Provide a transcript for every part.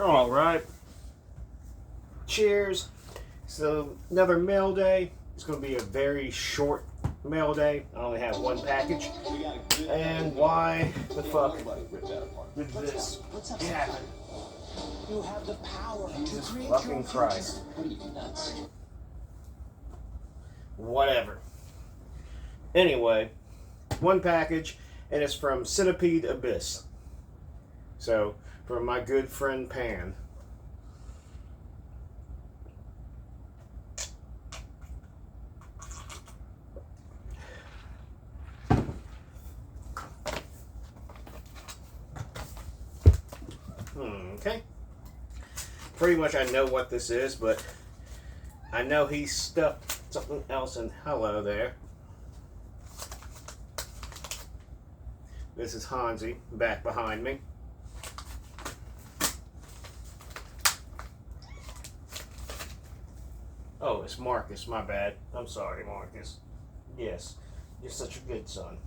Alright. Cheers. So, another mail day. It's going to be a very short mail day. I only have one package. And why the fuck did this happen? You have the power Jesus to create fucking your Christ. What are you, nuts? Whatever. Anyway, one package, and it's from Centipede Abyss. So, from my good friend Pan. Okay. Pretty much I know what this is, but I know he stuffed something else in. Hello there. This is Hansi back behind me. Oh, it's Marcus, my bad. I'm sorry, Marcus. Yes, you're such a good son.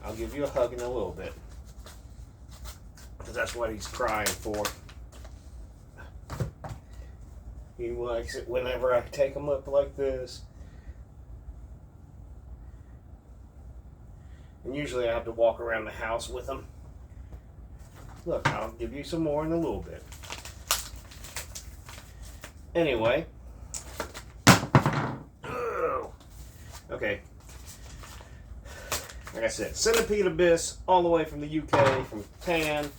I'll give you a hug in a little bit. Because that's what he's crying for. He likes it whenever I take him up like this. And usually I have to walk around the house with him. Look, I'll give you some more in a little bit. Anyway. Okay. Like I said, Centipede Abyss, all the way from the UK, from Pan.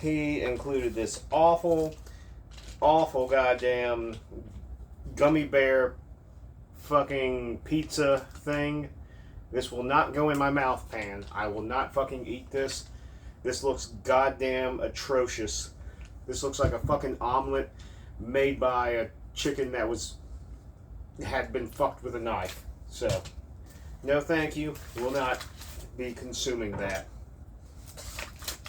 He included this awful goddamn gummy bear fucking pizza thing. This will not go in my mouth, Pan. I will not fucking eat this. This looks goddamn atrocious. This looks like a fucking omelet made by a chicken that had been fucked with a knife. So, no thank you. Will not be consuming that.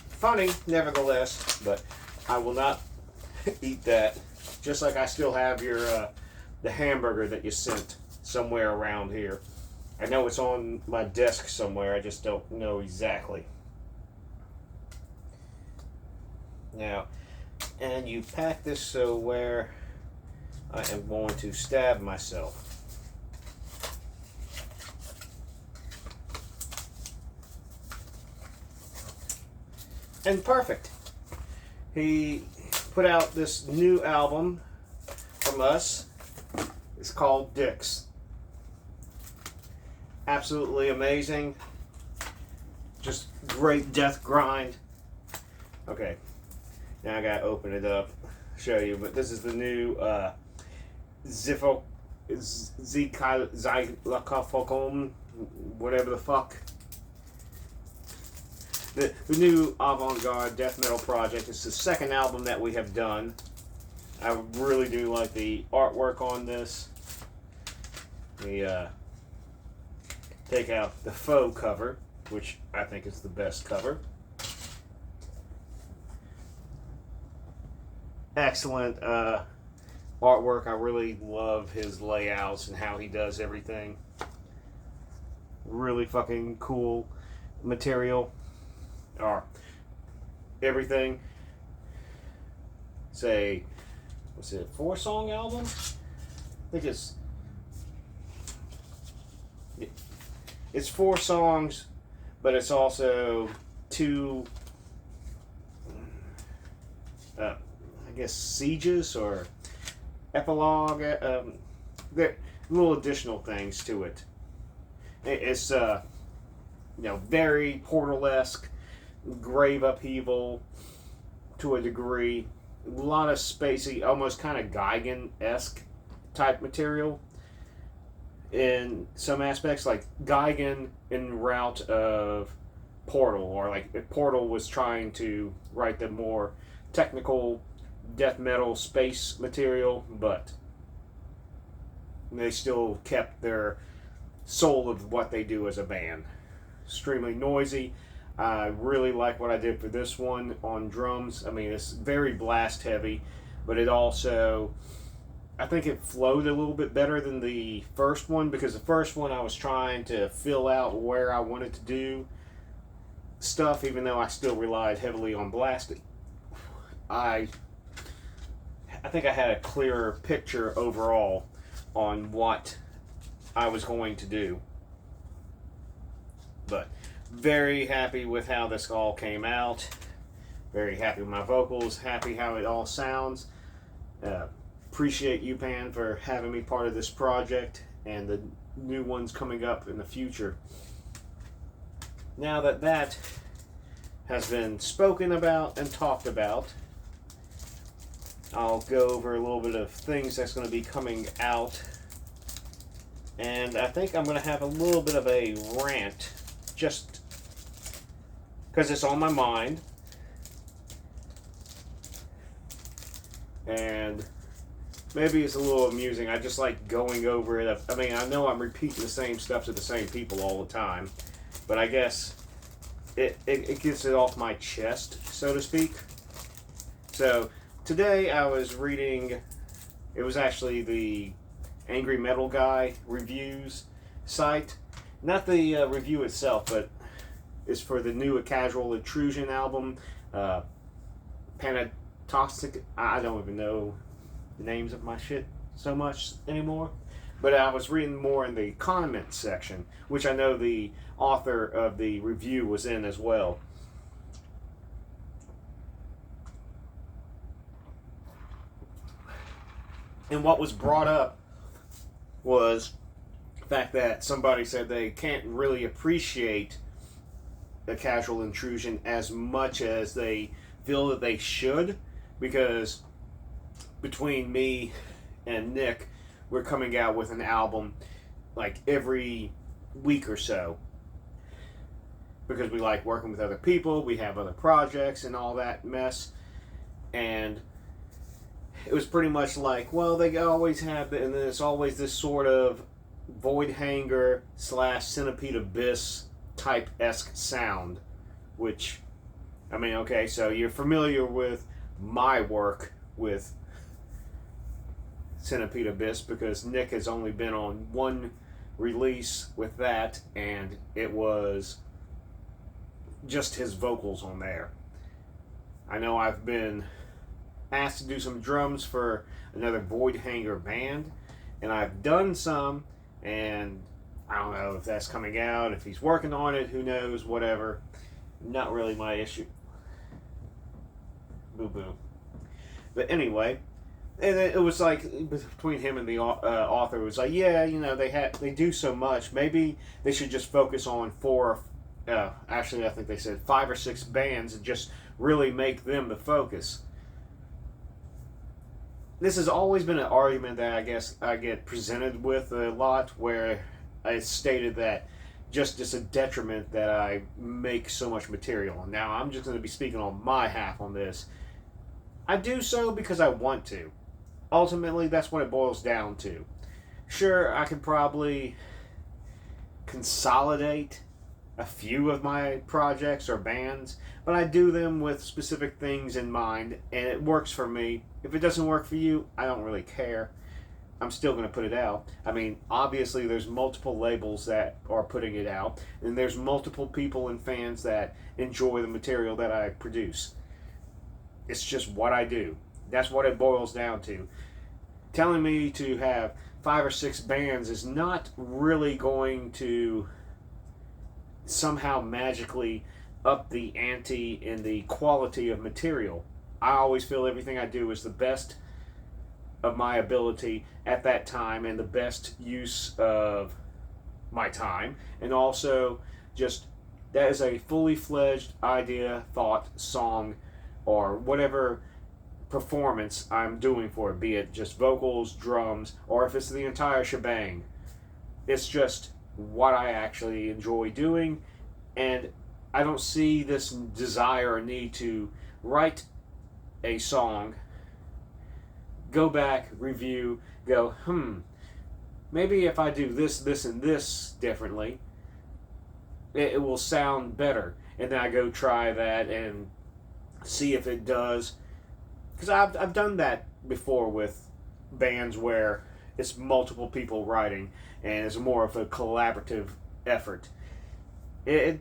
Funny, nevertheless, but I will not eat that. Just like I still have your the hamburger that you sent somewhere around here. I know it's on my desk somewhere. I just don't know exactly. Now, and you pack this so where I am going to stab myself. And perfect. He put out this new album from us. It's called Dicks. Absolutely amazing. Just great death grind. Okay. Now I gotta open it up, show you. But this is the new Zikylakafocom, whatever the fuck. The new avant-garde death metal project. It's the second album that we have done. I really do like the artwork on this. We take out the faux cover, which I think is the best cover. Excellent artwork. I really love his layouts and how he does everything. Really fucking cool material. Or everything. Say, what's it, 4-song album? I think it's 4 songs, but it's also 2 I guess sieges or epilogue. There little additional things to it. It's very Portal-esque, grave upheaval to a degree. A lot of spacey, almost kind of Gigan-esque type material in some aspects, like Gigan in route of Portal, or like if Portal was trying to write the more technical death metal space material, but they still kept their soul of what they do as a band. Extremely noisy. I really like what I did for this one on drums. I mean, it's very blast heavy, but it also, I think it flowed a little bit better than the first one, because the first one I was trying to fill out where I wanted to do stuff, even though I still relied heavily on blasting. I think I had a clearer picture overall on what I was going to do. But very happy with how this all came out. Very happy with my vocals. Happy how it all sounds. Appreciate you, Pan, for having me part of this project and the new ones coming up in the future. Now that that has been spoken about and talked about, I'll go over a little bit of things that's going to be coming out. And I think I'm going to have a little bit of a rant, just because it's on my mind. And maybe it's a little amusing. I just like going over it. I mean, I know I'm repeating the same stuff to the same people all the time, but I guess it gets it off my chest, so to speak. So today I was reading, it was actually the Angry Metal Guy reviews site. Not the review itself, but it's for the new A Casual Intrusion album. Toxic, I don't even know the names of my shit so much anymore. But I was reading more in the comments section, which I know the author of the review was in as well. And what was brought up was the fact that somebody said they can't really appreciate A Casual Intrusion as much as they feel that they should, because between me and Nick, we're coming out with an album like every week or so, because we like working with other people, we have other projects and all that mess. And it was pretty much like, well, they always have, and then it's always this sort of Void Hanger / Centipede Abyss type-esque sound, which, I mean, okay, so you're familiar with my work with Centipede Abyss because Nick has only been on one release with that, and it was just his vocals on there. I know I've been asked to do some drums for another Void Hanger band, and I've done some, and I don't know if that's coming out, if he's working on it, who knows, whatever. Not really my issue. Boo boo. But anyway, and it was like between him and the author, it was like, yeah, you know, they do so much. Maybe they should just focus on actually I think they said 5 or 6 bands and just really make them the focus. This has always been an argument that I guess I get presented with a lot, where I stated that just it's a detriment that I make so much material. And now I'm just going to be speaking on my half on this. I do so because I want to. Ultimately, that's what it boils down to. Sure, I could probably consolidate a few of my projects or bands, but I do them with specific things in mind, and it works for me. If it doesn't work for you, I don't really care. I'm still going to put it out. I mean, obviously there's multiple labels that are putting it out, and there's multiple people and fans that enjoy the material that I produce. It's just what I do. That's what it boils down to. Telling me to have 5 or 6 bands is not really going to somehow magically up the ante in the quality of material. I always feel everything I do is the best of my ability at that time and the best use of my time, and also just that is a fully fledged idea, thought, song, or whatever performance I'm doing for it, be it just vocals, drums, or if it's the entire shebang. It's just what I actually enjoy doing, and I don't see this desire or need to write a song, go back, review, go, maybe if I do this, this, and this differently, it will sound better. And then I go try that and see if it does. Because I've done that before with bands where it's multiple people writing and it's more of a collaborative effort. It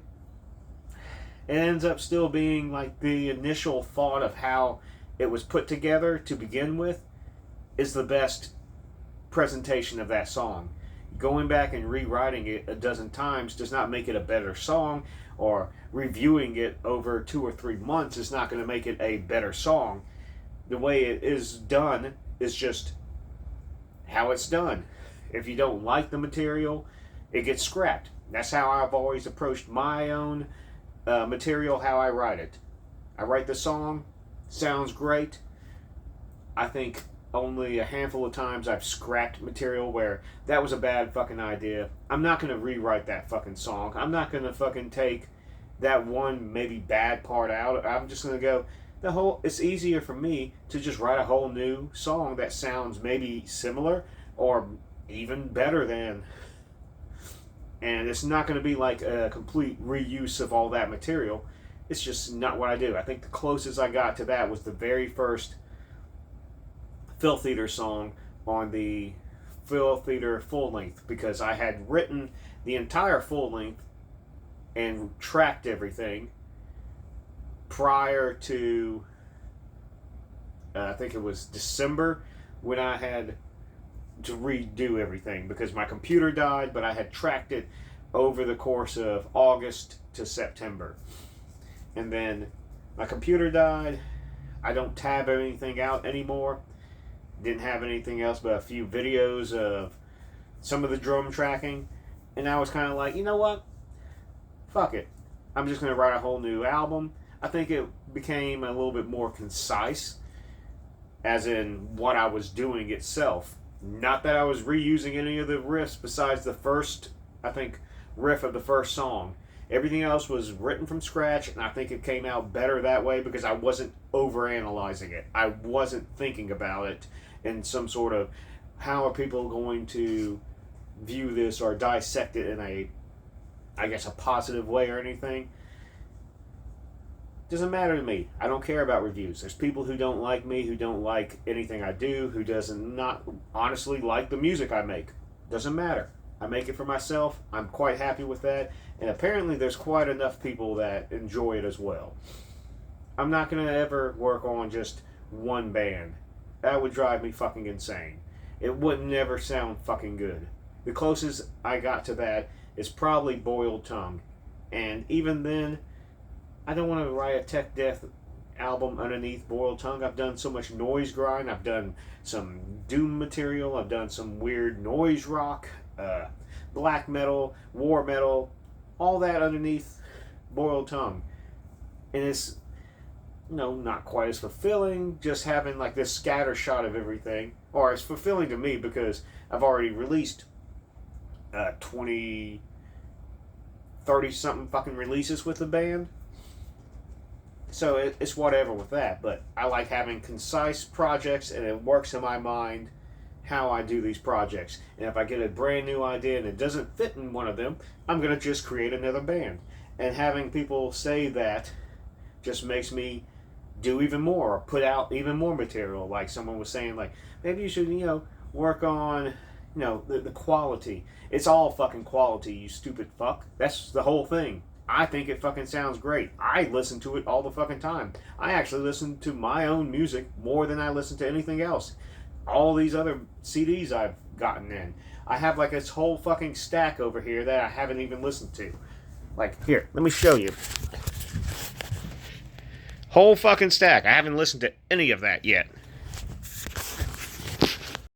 ends up still being like the initial thought of how it was put together to begin with is the best presentation of that song. Going back and rewriting it a dozen times does not make it a better song, or reviewing it over 2 or 3 months is not going to make it a better song. The way it is done is just how it's done. If you don't like the material, it gets scrapped. That's how I've always approached my own material, how I write it. I write the song, sounds great. I think only a handful of times I've scrapped material where that was a bad fucking idea. I'm not going to rewrite that fucking song. I'm not going to fucking take that one maybe bad part out. I'm just going to go, it's easier for me to just write a whole new song that sounds maybe similar or even better than. And it's not going to be like a complete reuse of all that material. It's just not what I do. I think the closest I got to that was the very first Filth Eater song on the Filth Eater full length, because I had written the entire full length and tracked everything prior to I think it was December, when I had to redo everything because my computer died, but I had tracked it over the course of August to September. And then my computer died. I don't tab anything out anymore. Didn't have anything else but a few videos of some of the drum tracking. And I was kind of like, you know what? Fuck it. I'm just going to write a whole new album. I think it became a little bit more concise, as in what I was doing itself. Not that I was reusing any of the riffs besides the first, I think, riff of the first song. Everything else was written from scratch, and I think it came out better that way because I wasn't overanalyzing it. I wasn't thinking about it in some sort of, how are people going to view this or dissect it in a, I guess, a positive way or anything. Doesn't matter to me. I don't care about reviews. There's people who don't like me, who don't like anything I do, who doesn't not honestly like the music I make. Doesn't matter. I make it for myself. I'm quite happy with that. And apparently there's quite enough people that enjoy it as well. I'm not going to ever work on just one band. That would drive me fucking insane. It would never sound fucking good. The closest I got to that is probably Boiled Tongue. And even then, I don't want to write a tech death album underneath Boiled Tongue. I've done so much noise grind. I've done some doom material. I've done some weird noise rock, black metal, war metal, all that underneath Boiled Tongue. And it's, not quite as fulfilling, just having like this scatter shot of everything. Or it's fulfilling to me because I've already released 20, 30 something fucking releases with the band. So it's whatever with that, but I like having concise projects, and it works in my mind how I do these projects. And if I get a brand new idea and it doesn't fit in one of them, I'm going to just create another band. And having people say that just makes me do even more, or put out even more material. Like someone was saying, like, maybe you should, work on, the quality. It's all fucking quality, you stupid fuck. That's the whole thing. I think it fucking sounds great. I listen to it all the fucking time. I actually listen to my own music more than I listen to anything else. All these other CDs I've gotten in. I have like this whole fucking stack over here that I haven't even listened to. Like, here, let me show you. Whole fucking stack. I haven't listened to any of that yet.